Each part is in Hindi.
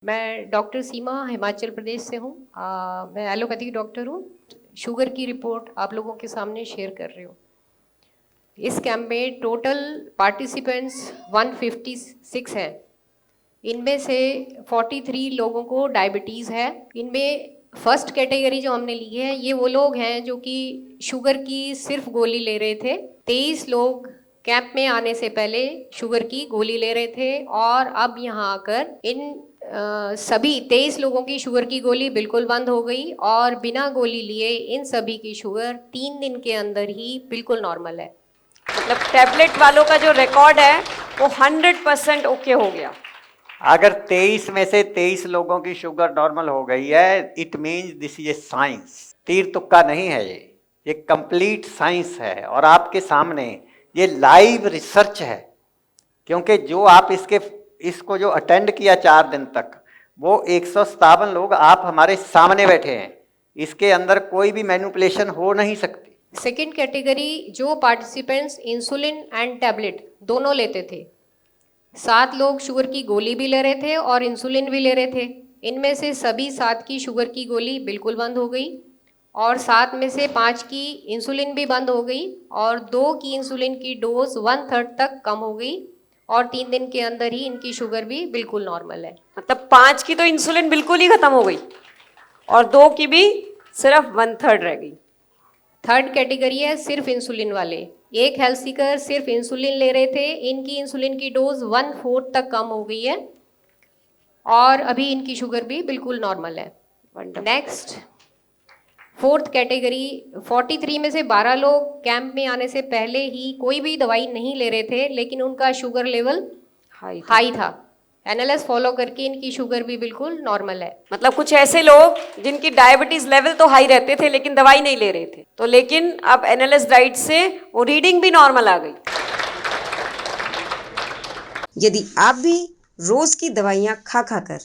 मैं डॉक्टर सीमा हिमाचल प्रदेश से हूँ। मैं एलोपैथिक डॉक्टर हूँ। शुगर की रिपोर्ट आप लोगों के सामने शेयर कर रही हूँ। इस कैंप में टोटल पार्टिसिपेंट्स 156 हैं। इनमें से 43 लोगों को डायबिटीज़ है। इनमें फर्स्ट कैटेगरी जो हमने ली है, ये वो लोग हैं जो कि शुगर की सिर्फ गोली ले रहे थे। 23 लोग कैंप में आने से पहले शुगर की गोली ले रहे थे और अब यहाँ आकर इन सभी 23 लोगों की शुगर की गोली बिल्कुल बंद हो गई और बिना गोली लिए इन सभी की शुगर 3 दिन के अंदर ही बिल्कुल नॉर्मल है। मतलब टैबलेट वालों का जो रिकॉर्ड है वो 100% ओके हो गया। अगर 23 में से 23 लोगों की शुगर नॉर्मल हो गई है, it means this is a science. तीर तुक्का नहीं है, ये कंप्लीट साइंस है और आपके सामने ये लाइव रिसर्च है। क्योंकि जो आप इसको जो अटेंड किया 4 दिन तक, वो 157 लोग आप हमारे सामने बैठे हैं। इसके अंदर कोई भी मैनिपुलेशन हो नहीं सकती। सेकेंड कैटेगरी जो पार्टिसिपेंट्स इंसुलिन एंड टैबलेट दोनों लेते थे, 7 लोग शुगर की गोली भी ले रहे थे और इंसुलिन भी ले रहे थे। इनमें से सभी 7 की शुगर की गोली बिल्कुल बंद हो गई और 7 में से 5 की इंसुलिन भी बंद हो गई और 2 की इंसुलिन की डोज 1/3 तक कम हो गई और 3 दिन के अंदर ही इनकी शुगर भी बिल्कुल नॉर्मल है। मतलब 5 की तो इंसुलिन बिल्कुल ही खत्म हो गई और 2 की भी सिर्फ 1/3 रह गई। थर्ड कैटेगरी है सिर्फ इंसुलिन वाले। एक हेल्थ सीकर सिर्फ इंसुलिन ले रहे थे, इनकी इंसुलिन की डोज 1/4 तक कम हो गई है और अभी इनकी शुगर भी बिल्कुल नॉर्मल है। नेक्स्ट फोर्थ कैटेगरी 43 में से 12 लोग कैंप में आने से पहले ही कोई भी दवाई नहीं ले रहे थे, लेकिन उनका शुगर लेवल हाई था। एनालिसिस फॉलो करके इनकी शुगर भी बिल्कुल नॉर्मल है। मतलब कुछ ऐसे लोग जिनकी डायबिटीज लेवल तो हाई रहते थे लेकिन दवाई नहीं ले रहे थे, तो लेकिन अब एनालिसिस डाइट से वो रीडिंग भी नॉर्मल आ गई। यदि आप भी रोज की दवाइयाँ खा खा कर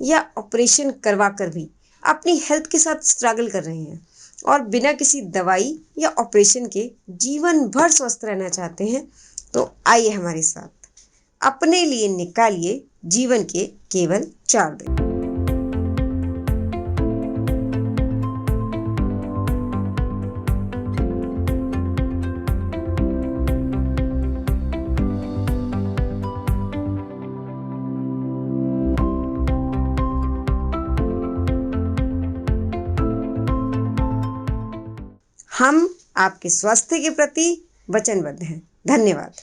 या ऑपरेशन करवा कर भी अपनी हेल्थ के साथ स्ट्रगल कर रहे हैं और बिना किसी दवाई या ऑपरेशन के जीवन भर स्वस्थ रहना चाहते हैं, तो आइए हमारे साथ अपने लिए निकालिए जीवन के केवल 4 दिन। हम आपके स्वास्थ्य के प्रति वचनबद्ध हैं। धन्यवाद।